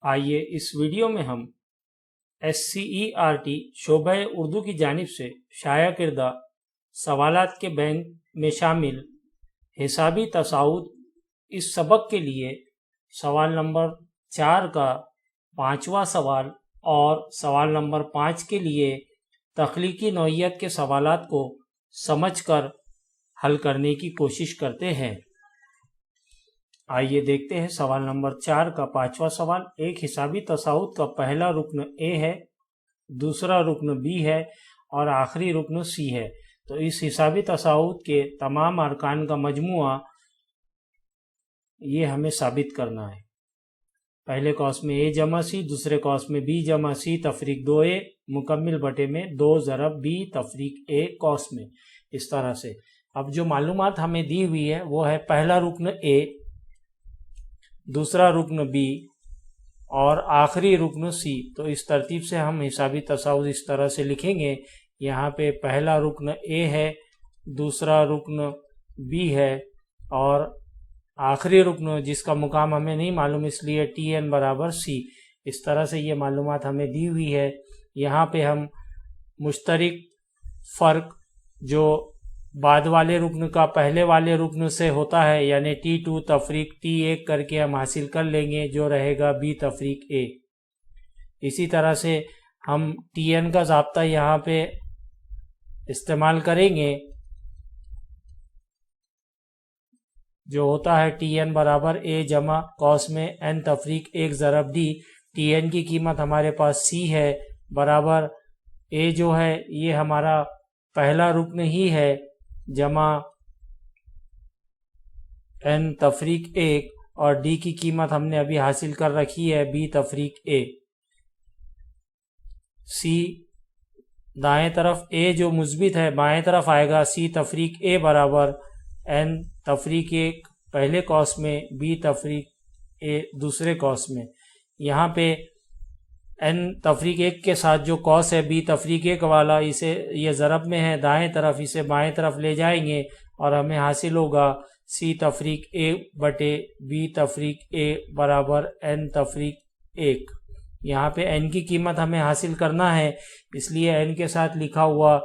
آئیے اس ویڈیو میں ہم SCERT شعبہ اردو کی جانب سے شائع کردہ سوالات کے بینک میں شامل حسابی تصاعد اس سبق کے لیے سوال نمبر 4 کا 5واں سوال اور سوال نمبر 5 کے لیے تخلیقی نوعیت کے سوالات کو سمجھ کر حل کرنے کی کوشش کرتے ہیں۔ آئیے دیکھتے ہیں سوال نمبر 4 کا 5واں سوال۔ ایک حسابی تصاعد کا پہلا رکن A ہے، دوسرا رکن B ہے اور آخری رکن C ہے۔ تو اس حسابی تصاعد کے تمام ارکان کا مجموعہ یہ ہمیں ثابت کرنا ہے۔ پہلے قوس میں A جمع C، دوسرے قوس میں B جمع C تفریق 2A مکمل بٹے میں 2 ضرب B تفریق A قوس میں، اس طرح سے۔ اب جو معلومات ہمیں دی ہوئی ہے وہ ہے پہلا رکن A، دوسرا رکن B اور آخری رکن C۔ تو اس ترتیب سے ہم حسابی تصاعد اس طرح سے لکھیں گے۔ یہاں پہ پہلا رکن A ہے، دوسرا رکن B ہے اور آخری رکن جس کا مقام ہمیں نہیں معلوم اس لیے TN برابر C۔ اس طرح سے یہ معلومات ہمیں دی ہوئی ہے۔ یہاں پہ ہم مشترک فرق جو بعد والے رکن کا پہلے والے رکن سے ہوتا ہے یعنی T2 تفریق T1 کر کے ہم حاصل کر لیں گے، جو رہے گا B تفریق A۔ اسی طرح سے ہم TN کا ضابطہ یہاں پہ استعمال کریں گے، جو ہوتا ہے TN برابر A جمع قوس میں N تفریق 1 ضرب D۔ TN کی قیمت ہمارے پاس C ہے، برابر A جو ہے یہ ہمارا پہلا رکن ہی ہے، جمع N تفریق 1 اور D کی قیمت ہم نے ابھی حاصل کر رکھی ہے B تفریق A۔ C دائیں طرف A جو مثبت ہے بائیں طرف آئے گا، C تفریق A برابر N تفریق 1 پہلے قوس میں B تفریق A دوسرے قوس میں۔ یہاں پہ N تفریق 1 کے ساتھ جو قوس ہے B تفریق 1 والا، اسے یہ ضرب میں ہے دائیں طرف، اسے بائیں طرف لے جائیں گے اور ہمیں حاصل ہوگا C تفریق A بٹے B تفریق A برابر N تفریق 1۔ یہاں پہ N کی قیمت ہمیں حاصل کرنا ہے، اس لیے N کے ساتھ لکھا ہوا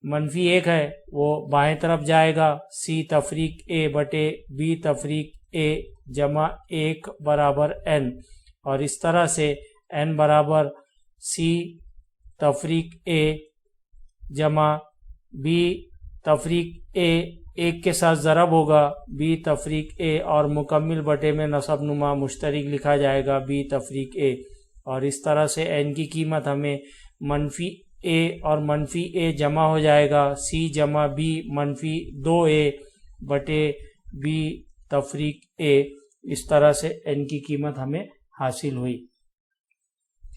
-1 ہے وہ بائیں طرف جائے گا، C تفریق A بٹے B تفریق A جمع 1 برابر N، اور اس طرح سے N برابر C تفریق A جمع B تفریق A 1 کے ساتھ ضرب ہوگا B تفریق A اور مکمل بٹے میں نصب نما مشترک لکھا جائے گا B تفریق A، اور اس طرح سے N کی قیمت ہمیں -A اور -A جمع ہو جائے گا C جمع B -2A بٹے B تفریق A۔ اس طرح سے N کی قیمت ہمیں حاصل ہوئی۔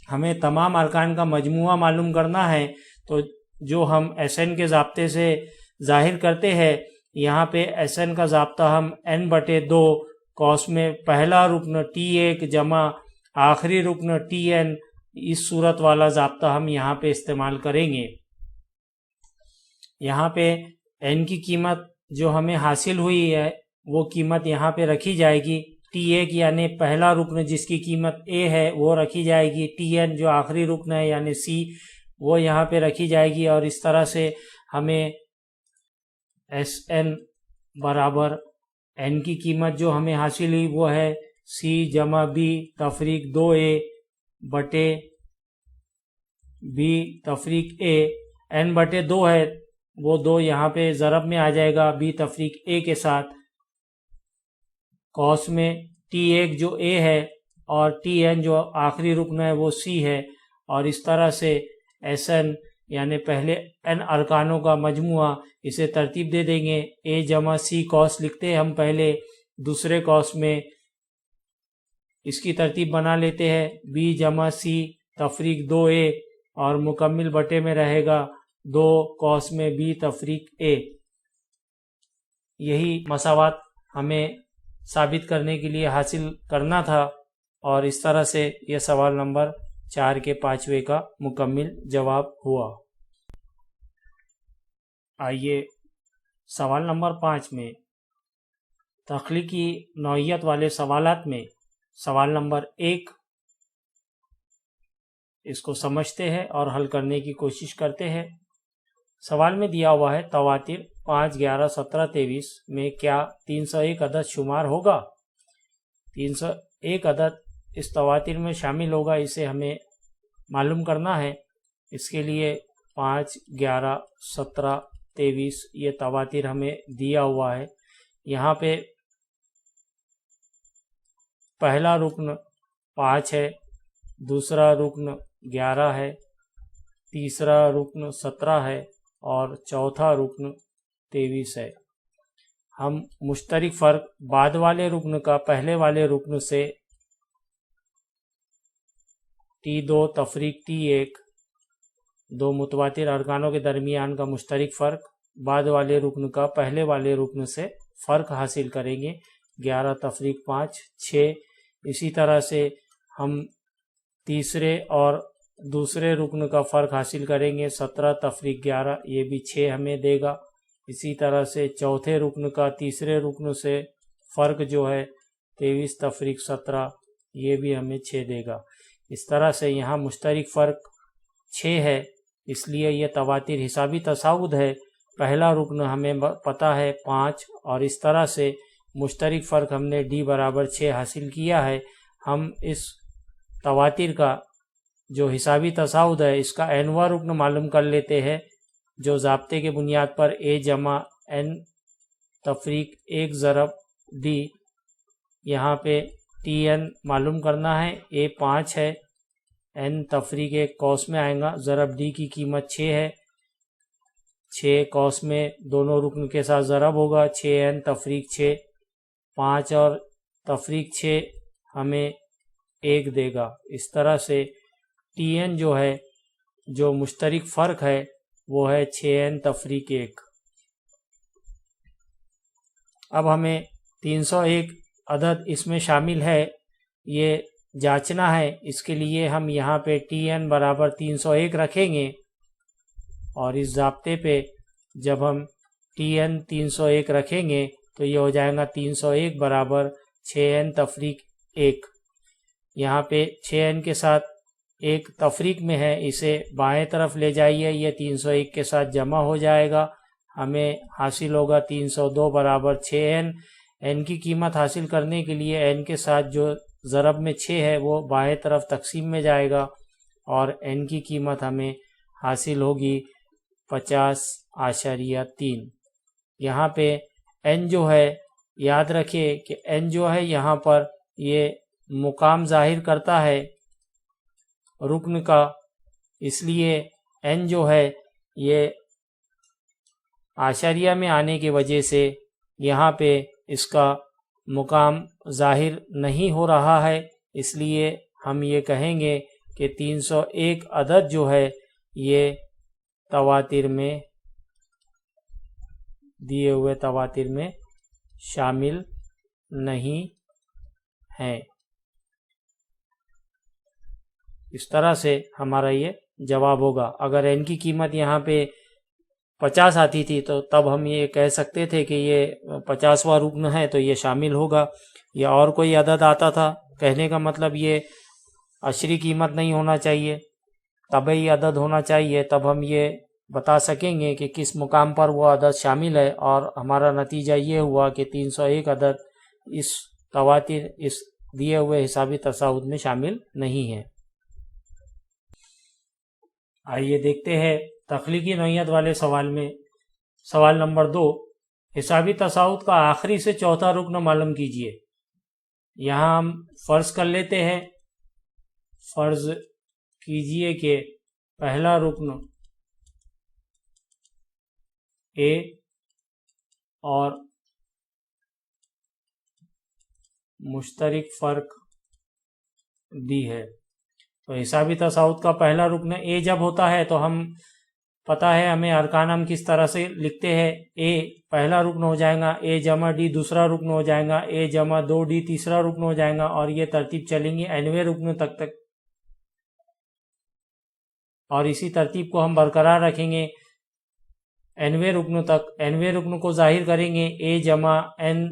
ہمیں تمام ارکان کا مجموعہ معلوم کرنا ہے، تو جو ہم SN کے ضابطے سے ظاہر کرتے ہیں، یہاں پہ SN کا ضابطہ ہم N بٹے 2 قوس میں پہلا رکن T1 جمع آخری رکن TN، اس صورت والا ضابطہ ہم یہاں پہ استعمال کریں گے۔ یہاں پہ N کی قیمت جو ہمیں حاصل ہوئی ہے وہ قیمت یہاں پہ رکھی جائے گی، T1 یعنی پہلا رکن جس کی قیمت A ہے وہ رکھی جائے گی، TN جو آخری رکن ہے یعنی C وہ یہاں پہ رکھی جائے گی، اور اس طرح سے ہمیں SN برابر N کی قیمت جو ہمیں حاصل ہوئی وہ ہے C جمع B تفریق 2A بٹے B تفریق A۔ N بٹے 2 ہے وہ 2 یہاں پہ ضرب میں آ جائے گا B تفریق A کے ساتھ، قوس میں T1 جو A ہے اور TN جو آخری رکن ہے وہ C ہے، اور اس طرح سے SN یعنی پہلے N ارکانوں کا مجموعہ، اسے ترتیب دے دیں گے A جمع C قوس لکھتے ہیں ہم پہلے، دوسرے قوس میں اس کی ترتیب بنا لیتے ہیں B جمع C تفریق 2A اور مکمل بٹے میں رہے گا 2 قوس میں B تفریق A۔ یہی مساوات ہمیں ثابت کرنے کے لیے حاصل کرنا تھا، اور اس طرح سے یہ سوال نمبر 4 کے 5ویں کا مکمل جواب ہوا۔ آئیے سوال نمبر 5 میں تخلیقی نوعیت والے سوالات میں سوال نمبر 1 اس کو سمجھتے ہیں اور حل کرنے کی کوشش کرتے ہیں۔ سوال میں دیا ہوا ہے تواتر 5، 11، 17، 23 میں کیا 301 عدد شمار ہوگا؟ 301 عدد اس تواتر میں شامل ہوگا، اسے ہمیں معلوم کرنا ہے۔ اس کے لیے 5، 11، 17، 23 یہ تواتر ہمیں دیا ہوا ہے۔ یہاں پہ پہلا رکن 5 ہے، دوسرا رکن 11 ہے، تیسرا رکن 17 ہے اور چوتھا رکن 23 ہے۔ ہم مشترک فرق بعد والے رکن کا پہلے والے رکن سے T2 تفریق T1 دو متواتر ارکانوں کے درمیان کا مشترک فرق بعد والے رکن کا پہلے والے رکن سے فرق حاصل کریں گے۔ 11 تفریق 5 6۔ اسی طرح سے ہم تیسرے اور دوسرے رکن کا فرق حاصل کریں گے۔ 17 تفریق 11 یہ بھی 6 ہمیں دے گا۔ اسی طرح سے چوتھے رکن کا تیسرے رکن سے فرق جو ہے 23 تفریق 17 یہ بھی ہمیں 6 دے گا۔ اس طرح سے یہاں مشترک فرق 6 ہے، اس لیے یہ تواتر حسابی تصاعد ہے۔ پہلا رکن ہمیں پتہ ہے 5 اور اس طرح سے مشترک فرق ہم نے D برابر 6 حاصل کیا ہے۔ ہم اس تواتر کا جو حسابی تصاعد ہے اس کا nواں رکن معلوم کر لیتے ہیں، جو ضابطے کے بنیاد پر A جمع n تفریق 1 ضرب D۔ یہاں پہ Tn معلوم کرنا ہے، A 5 ہے، n تفریق 1 قوس میں آئے گا، ضرب D کی قیمت 6 ہے، 6 قوس میں دونوں رکن کے ساتھ ضرب ہوگا، 6n تفریق 6، 5 اور تفریق 6 ہمیں 1 دے گا۔ اس طرح سے Tn جو ہے جو مشترک فرق ہے وہ ہے 6n تفریق 1۔ اب ہمیں 301 عدد اس میں شامل ہے یہ جانچنا ہے۔ اس کے لیے ہم یہاں پہ Tn برابر 301 رکھیں گے اور اس ضابطے پہ جب ہم Tn 301 رکھیں گے تو یہ ہو جائے گا 301 برابر 6n تفریق 1۔ یہاں پہ 6n کے ساتھ ایک تفریق میں ہے، اسے بائیں طرف لے جائیے، یہ 301 کے ساتھ جمع ہو جائے گا، ہمیں حاصل ہوگا 302 برابر 6n۔ n کی قیمت حاصل کرنے کے لیے n کے ساتھ جو ضرب میں 6 ہے وہ بائیں طرف تقسیم میں جائے گا اور n کی قیمت ہمیں حاصل ہوگی 50.3۔ یہاں پہ n جو ہے یاد رکھیں کہ n جو ہے یہاں پر یہ مقام ظاہر کرتا ہے رکن کا، اس لیے n جو ہے یہ عاشریہ میں آنے کی وجہ سے یہاں پہ اس کا مقام ظاہر نہیں ہو رہا ہے، اس لیے ہم یہ کہیں گے کہ 301 عدد جو ہے یہ تواتر میں دیے ہوئے تواتر میں شامل نہیں ہیں۔ اس طرح سے ہمارا یہ جواب ہوگا۔ اگر n کی قیمت یہاں پہ 50 آتی تھی تو تب ہم یہ کہہ سکتے تھے کہ یہ 50واں رکن ہے تو یہ شامل ہوگا، یا اور کوئی عدد آتا تھا، کہنے کا مطلب یہ عشری قیمت نہیں ہونا چاہیے، طبعی عدد ہونا چاہیے، تب ہم یہ بتا سکیں گے کہ کس مقام پر وہ عدد شامل ہے، اور ہمارا نتیجہ یہ ہوا کہ 301 عدد اس تواتر اس دیے ہوئے حسابی تصاعد میں شامل نہیں ہے۔ آئیے دیکھتے ہیں تخلیقی نوعیت والے سوال میں سوال نمبر 2، حسابی تصاعد کا آخری سے چوتھا رکن معلوم کیجیے۔ یہاں ہم فرض کر لیتے ہیں، فرض کیجیے کہ پہلا رکن A اور مشترک فرق D ہے۔ تو حسابی تصاعد کا پہلا رکن A جب ہوتا ہے تو ہم پتہ ہے ہمیں ارکان ہم کس طرح سے لکھتے ہیں، A پہلا رکن ہو جائے گا، A جمع D دوسرا رکن ہو جائے گا، A جمع 2D تیسرا رکن ہو جائے گا، اور یہ ترتیب چلیں گی nویں رکن تک اور اسی ترتیب کو ہم برقرار رکھیں گے nویں رکن تک۔ nویں رکن کو ظاہر کریں گے A جمع n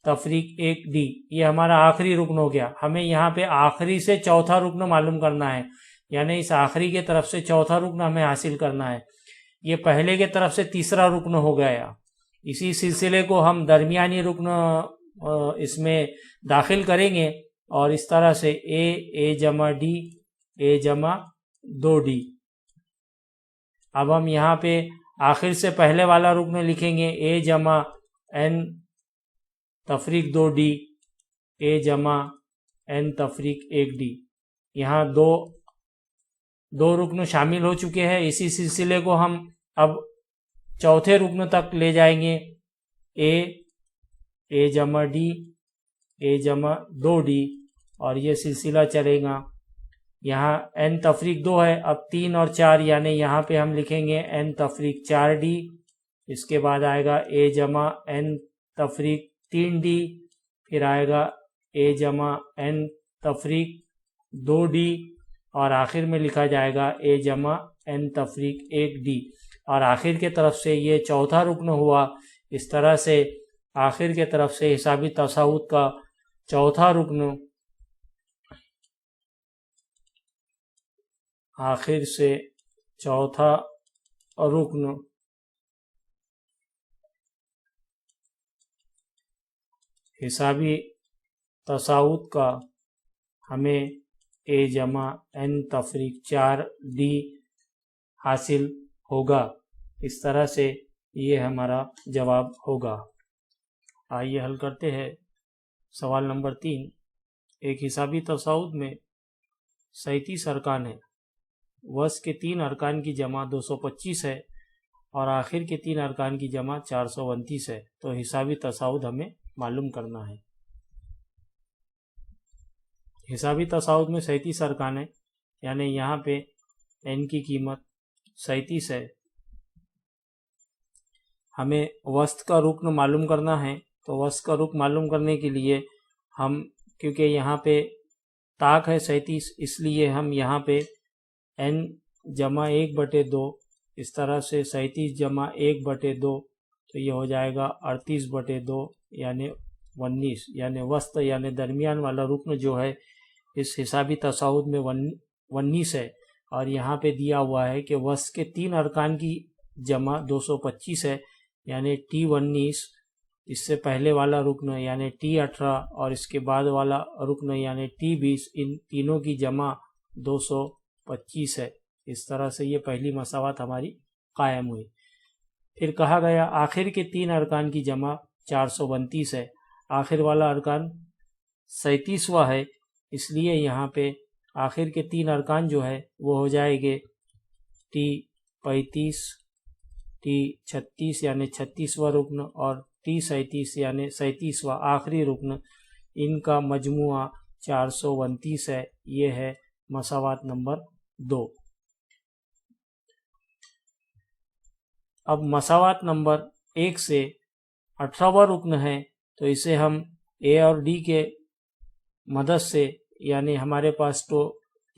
तफरीक 1 डी, ये हमारा आखिरी रुकन हो गया। हमें यहाँ पे आखिरी से चौथा रुकन मालूम करना है, यानी इस आखिरी के तरफ से चौथा रुकन हमें हासिल करना है। ये पहले के तरफ से तीसरा रुकन हो गया। इसी सिलसिले को हम दरमियानी रुकन इसमें दाखिल करेंगे और इस तरह से ए जमा डी, ए जमा 2D। अब हम यहाँ पे आखिर से पहले वाला रुकन लिखेंगे ए जमा एन तफरीक 2D, ए जमा एन तफरीक 1D। यहाँ दो रुकन शामिल हो चुके हैं। इसी सिलसिले को हम अब चौथे रुकन तक ले जाएंगे। ए जमा डी, ए जमा 2D, और ये सिलसिला चलेगा। यहाँ n तफरीक 2 है, अब 3 और 4, यानी यहाँ पे हम लिखेंगे n तफरीक 4D। इसके बाद आएगा ए जमा n तफरीक 3D, फिर आएगा ए जमा n तफरीक 2D, और आखिर में लिखा जाएगा ए जमा n तफरीक 1D। और आखिर के तरफ से ये चौथा रुकन हुआ। इस तरह से आखिर के तरफ से हिसाबी तसाउद का चौथा रुकन, आखिर से चौथा रुकन हिसाबी तसाउद का हमें ए जमा एन तफरीक 4D हासिल होगा। इस तरह से ये हमारा जवाब होगा। आइए हल करते हैं। सवाल नंबर 3। एक हिसाबी तसाउद में 37 अरकान है। वस के 3 अरकान की जमा 225 है और आखिर के 3 अरकान की जमा 429 है। तो हिसाबी तसाउद हमें मालूम करना है। हिसाबी तसाउद में 37 अरकान है, यानी यहाँ पे n की कीमत 37 है। हमें वस्त का रुकन मालूम करना है। तो वस्त का रुकन मालूम करने के लिए हम, क्योंकि यहाँ पे ताक है 37, इसलिए हम यहाँ पे n जमा 1/2, इस तरह से 37 जमा 1/2, तो ये हो जाएगा 38/2, यानी 19, यानी वस्त यानी दरमियान वाला रुकन जो है इस हिसाबी तसाउद में 19 है। और यहाँ पे दिया हुआ है कि वस्त के 3 अरकान की जमा 225 है, यानी T19, इससे पहले वाला रुकन यानी T18 और इसके बाद वाला रुकन यानी T20, इन तीनों की जमा 225 है। इस तरह से ये पहली मसावत हमारी कायम हुई। फिर कहा गया आखिर के 3 अरकान की जमा 432 है। आखिर वाला अरकान 37वां है, इसलिए यहाँ पे आखिर के 3 अरकान जो है वो हो जाएंगे T35, T36 यानी 36वां रुकन और T37 यानी 37वां आखिरी रुकन। इनका मजमुआ 429 है। ये है मसावत नंबर 2। अब मसावत नंबर 1 से 18वां रुकन है, तो इसे हम ए और डी के मदद से, यानी हमारे पास तो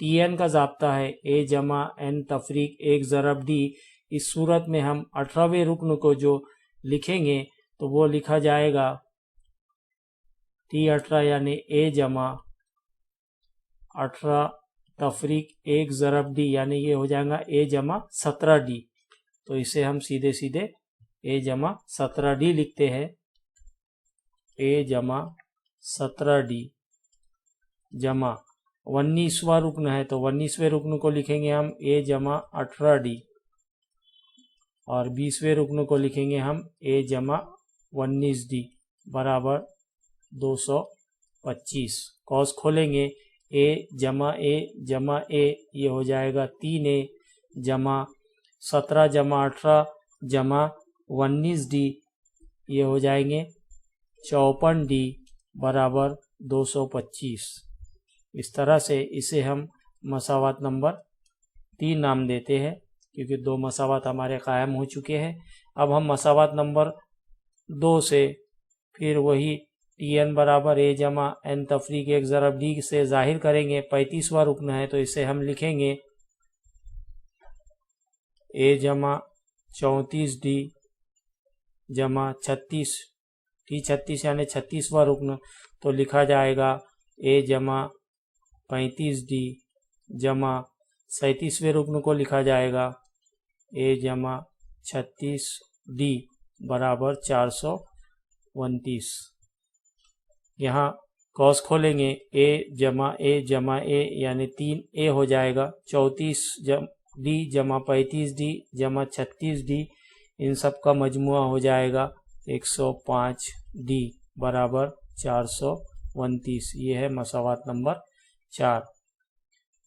Tn का ज़ाब्ता है ए जमा एन तफरीक 1 ज़रब डी। इस सूरत में हम 18वें रुकन को जो लिखेंगे तो वो लिखा जाएगा T18 यानी ए जमा 18 तफरीक 1 ज़रब डी, यानी ये हो जाएगा ए जमा 17D। तो इसे हम सीधे सीधे ए जमा 17D लिखते हैं। ए जमा 17D जमा 19वां रुकन है, तो 19वें रुकन को लिखेंगे हम ए जमा 18D, और 20वें रुकन को लिखेंगे हम ए जमा 19D बराबर 225। कॉस खोलेंगे ए जमा ए, ये हो जाएगा 3A जमा 17 जमा 18 जमा 19D, ये हो जाएंगे 54D बराबर 225। इस तरह से इसे हम मसावत नंबर 3 नाम देते हैं, क्योंकि 2 मसावत हमारे कायम हो चुके हैं। अब हम मसावत नंबर 2 से फिर वही Tn बराबर ए जमा एन तफरीक 1 ज़रब डी से ज़ाहिर करेंगे। 35वां रुकन है, तो इसे हम लिखेंगे ए जमा 34D जमा 36 D36 यानी 36वां रुकन, तो लिखा जाएगा A जमा 35D जमा 37वें रुकन को लिखा जाएगा A जमा 36D बराबर 429। यहाँ कॉस खोलेंगे A जमा A यानी 3A हो जाएगा। 34D जमा 35D जमा 36D, इन सब का मजमुआ हो जाएगा 105D बराबर 429। ये है मसावात नंबर 4।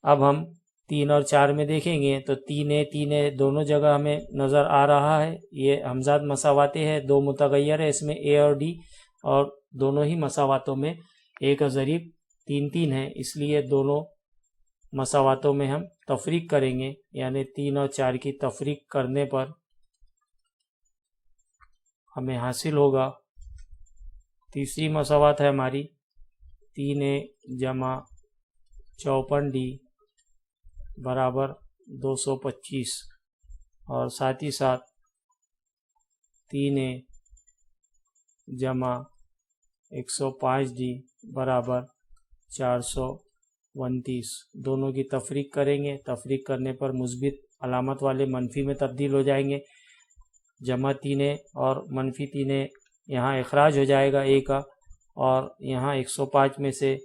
अब हम 3 और 4 में देखेंगे तो 3A दोनों जगह हमें नज़र आ रहा है। ये हमजाद मसावाते हैं, दो मुतगय्यर है इसमें A और D, और दोनों ही मसावातों में A का ज़रीब 3 है, इसलिए दोनों मसावातों में हम तफरीक करेंगे। यानी 3 और 4 की तफरीक करने पर हमें हासिल होगा, तीसरी मसावात है हमारी 3A जमा 54D बराबर 225, और साथ ही साथ 3A जमा 105D बराबर 429। दोनों की तफरीक करेंगे, तफरीक करने पर मुस्बित अलामत वाले मनफी में तब्दील हो जाएंगे। जमा 3A और मनफी 3A यहाँ इखराज हो जाएगा A का, और यहाँ 105 में से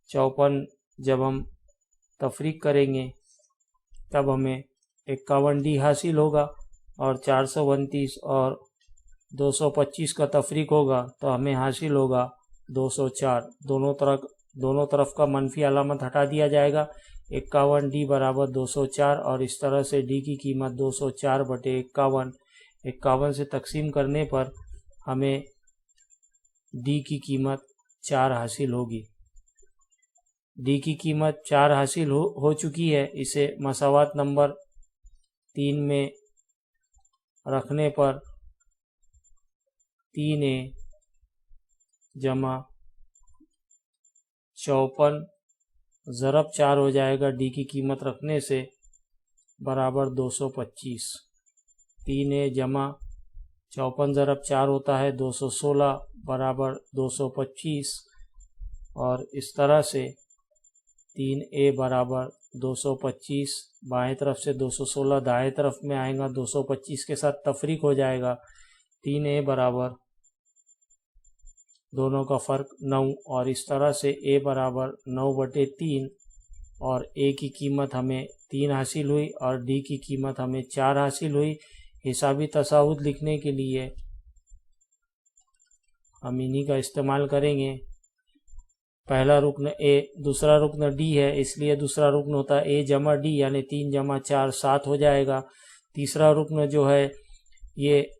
54 जब हम तफरीक करेंगे तब हमें 51D हासिल होगा, और 429 और 225 का तफरीक होगा तो हमें हासिल होगा 204। दोनों तरफ का मनफी अलामत हटा दिया जाएगा। 51D बराबर 204, और इस तरह से D की कीमत 204/51, 51 से तकसीम करने पर हमें D की कीमत 4 हासिल होगी। D की कीमत 4 हासिल हो चुकी है। इसे मसावात नंबर 3 में रखने पर 3A जमा 54 ज़रब 4 हो जाएगा D की कीमत रखने से, बराबर 225। 3A जमा 54 ज़रब 4 होता है 216 बराबर 225, और इस तरह से 3A बराबर 225, बाएं तरफ से 216 दाएं तरफ में आएगा, 225 के साथ तफरीक हो जाएगा। 3A बराबर दोनों का फ़र्क 9, और इस तरह से A बराबर 9/3, और A की कीमत हमें 3 हासिल हुई और D की कीमत हमें 4 हासिल हुई। हिसाबी तसाउद लिखने के लिए हम इन्हीं का इस्तेमाल करेंगे। पहला रुकन A, दूसरा रुकन D है, इसलिए दूसरा रुकन होता है A जमा D यानी 3 जमा 4 7 हो जाएगा। तीसरा रुकन जो है ये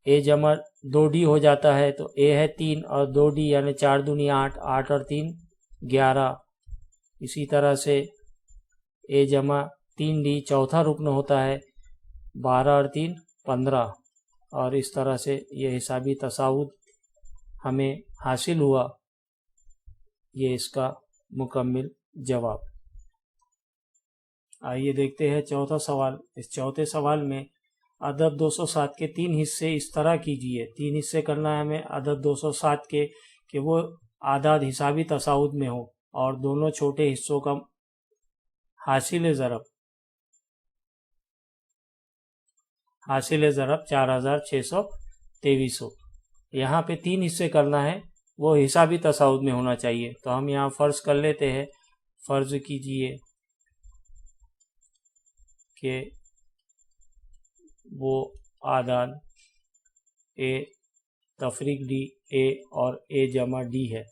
A जमा 2D हो जाता है, तो A है 3 और 2D यानी 4 दूनी 8, 8 और 3 11। इसी तरह से A जमा 3D चौथा रुकन होता है, 12 और 3 15, और इस तरह से ये हिसाबी तसाउद हमें हासिल हुआ। ये इसका मुकम्मिल जवाब। आइए देखते हैं चौथा सवाल। इस चौथे सवाल में अदद 207 के 3 हिस्से इस तरह कीजिए। 3 हिस्से करना है हमें अदद 207 के कि वो आदाद हिसाबी तसाउद में हो और दोनों छोटे हिस्सों का हासिल ज़रब 4623 हो। यहाँ पे 3 हिस्से करना है, वो हिसाबी तसाउद में होना चाहिए। तो हम यहाँ फ़र्ज़ कर लेते हैं। फ़र्ज़ कीजिए कि वो आदाद A तफरीक D A और A जमा D है।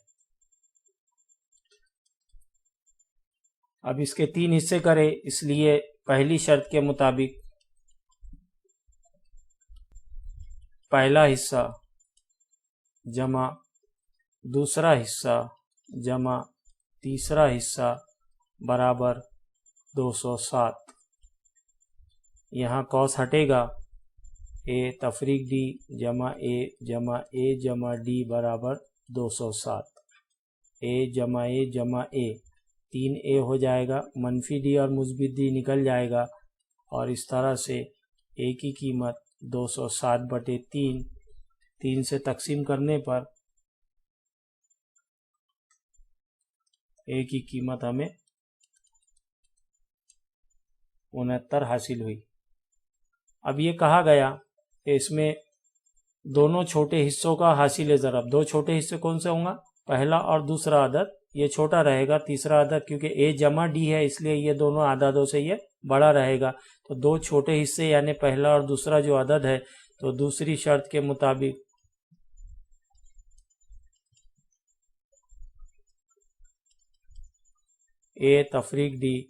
अब इसके 3 हिस्से करें, इसलिए पहली शर्त के मुताबिक पहला हिस्सा जमा दूसरा हिस्सा जमा तीसरा हिस्सा बराबर 207। यहाँ कॉस हटेगा। A तफरीक D जमा A जमा D बराबर 207। A जमा A 3A हो जाएगा, मनफी D और मुस्बित D निकल जाएगा, और इस तरह से A की कीमत 207/3, 3 से तकसीम करने पर ए की कीमत हमें 69 हासिल हुई। अब ये कहा गया कि इसमें दोनों छोटे हिस्सों का हासिल ज़रब, दो छोटे हिस्से कौन से होंगे, पहला और दूसरा अदद, ये छोटा रहेगा, तीसरा अदद क्योंकि ए जमा डी है इसलिए ये दोनों अददों से ये बड़ा रहेगा। तो दो छोटे हिस्से यानी पहला और दूसरा जो अदद है, तो दूसरी शर्त के मुताबिक ए तफरीक डी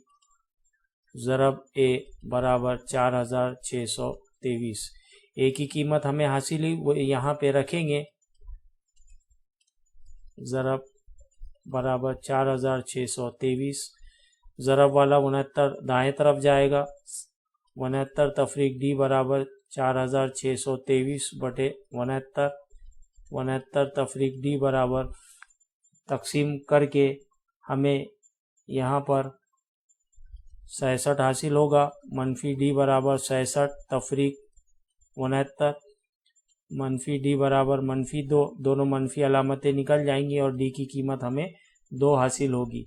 ज़रब ए बराबर 4623। ए की कीमत हमें हासिल हुई, वो यहाँ पे रखेंगे, ज़रब बराबर 4623। ज़रब वाला 69 दाएं तरफ जाएगा, 69 तफरीक डी बराबर 4623 बटे 69, 69 तफरीक डी बराबर तकसीम करके हमें यहाँ पर 66 हासिल होगा। मनफी डी बराबर 66 तफरीक 69, मनफी डी बराबर मनफी 2, दोनों मनफी अलामतें निकल जाएंगी और डी की कीमत हमें 2 हासिल होगी।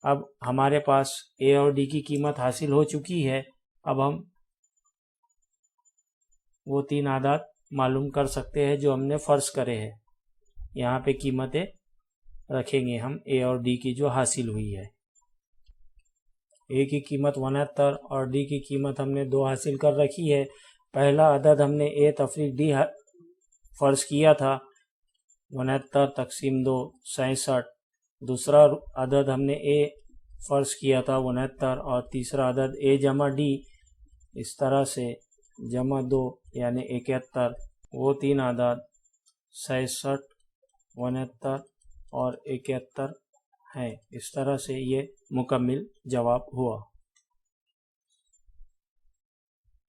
अब हमारे पास ए और डी की कीमत हासिल हो चुकी है। अब हम वो 3 आदात मालूम कर सकते हैं जो हमने फ़र्ज करे हैं। यहाँ पे कीमतें रखेंगे हम ए और डी की जो हासिल हुई है। ए की कीमत 69 और डी की कीमत हमने 2 हासिल कर रखी है। पहला अदद हमने ए तफरीक डी फ़र्ज किया था, 69 तकसीम 2 67। दूसरा अदद हमने ए फ़र्ज किया था 69 और तीसरा अदद ए जमा डी, इस तरह से जमा 2 यानी 71। वो 3 अदद 67, 69 और 71 हैं। इस तरह से ये मुकम्मिल जवाब हुआ।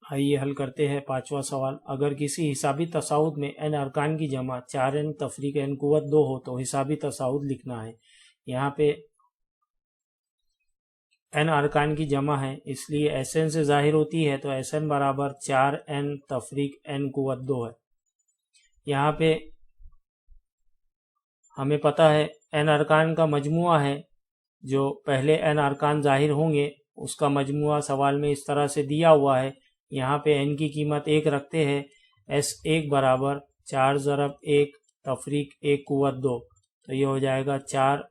आइए हल करते हैं 5वां सवाल। अगर किसी हिसाबी तसाउद में n अरकान की जमा 4n तफरीक n कुव्वत 2 हो तो हिसाबी तसाउद लिखना है। यहाँ पे n अरकान की जमा है इसलिए Sn से ज़ाहिर होती है, तो Sn बराबर 4n तफरीक n कुव्वत 2 है। यहाँ पे हमें पता है n अरकान का मजमुआ है, जो पहले n अरकान ज़ाहिर होंगे उसका मजमुआ सवाल में इस तरह से दिया हुआ है। यहाँ पे n की कीमत 1 रखते हैं, S1 बराबर 4 ज़रब 1 तफरीक 1 कुव्वत 2, तो ये हो जाएगा 4।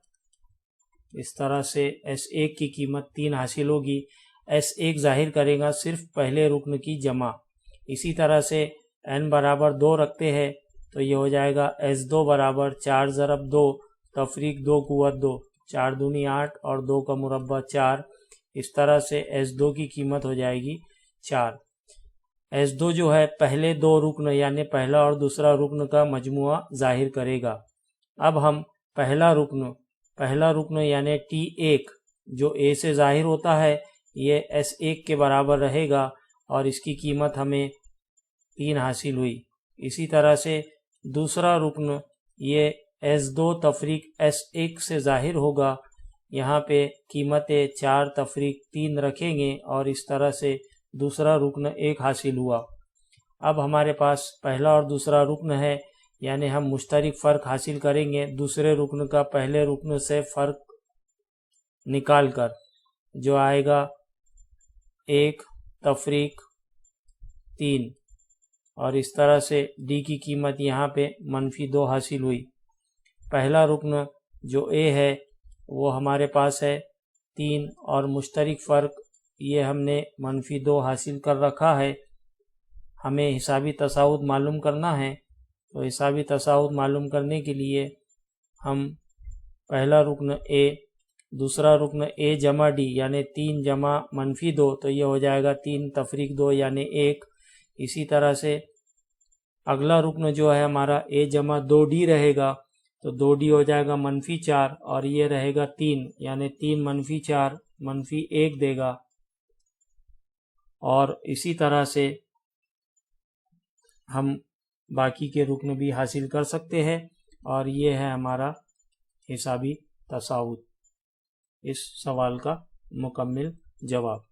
इस तरह से S1 की कीमत 3 हासिल होगी। S1 ज़ाहिर करेगा सिर्फ पहले रुकन की जमा। इसी तरह से n बराबर 2 रखते हैं, तो ये हो जाएगा S2 बराबर 4 ज़रब 2 तफरीक 2 कुव्वत 2, 4 दूनी 8 और 2 का मुरब्बा 4। इस तरह से S2 की कीमत हो जाएगी 4। S2 जो है पहले 2 रुकन यानी पहला और दूसरा रुकन का मजमुआ ज़ाहिर करेगा। अब हम पहला रुकन यानी T1 जो A से ज़ाहिर होता है ये S1 के बराबर रहेगा और इसकी कीमत हमें 3 हासिल हुई। इसी तरह से दूसरा रुकन ये S2 तफरीक S1 से ज़ाहिर होगा, यहाँ पे कीमतें 4 तफरीक 3 रखेंगे और इस तरह से दूसरा रुकन 1 हासिल हुआ। अब हमारे पास पहला और दूसरा रुकन है, यानी हम मुश्तरक फ़र्क हासिल करेंगे दूसरे रुकन का पहले रुकन से फ़र्क निकाल कर, जो आएगा 1 तफरीक 3 और इस तरह से डी की कीमत यहाँ पे मनफी 2 हासिल हुई। पहला रुकन जो ए है वो हमारे पास है 3 और मुश्तरक फ़र्क ये हमने मनफी 2 हासिल कर रखा है। हमें हिसाबी तसाउद मालूम करना है, तो हिसाबी तसाउद मालूम करने के लिए हम पहला रुकन ए, दूसरा रुकन ए जमा डी यानी 3 जमा मनफी 2, तो ये हो जाएगा 3 तफरीक 2 यानी 1। इसी तरह से अगला रुकन जो है हमारा ए जमा 2D रहेगा, तो 2D हो जाएगा मनफी 4 और ये रहेगा 3 यानी 3 मनफी 4 मनफी 1 देगा। और इसी तरह से हम बाकी के रुकन भी हासिल कर सकते हैं और ये है हमारा हिसाबी तसाउद, इस सवाल का मुकम्मिल जवाब।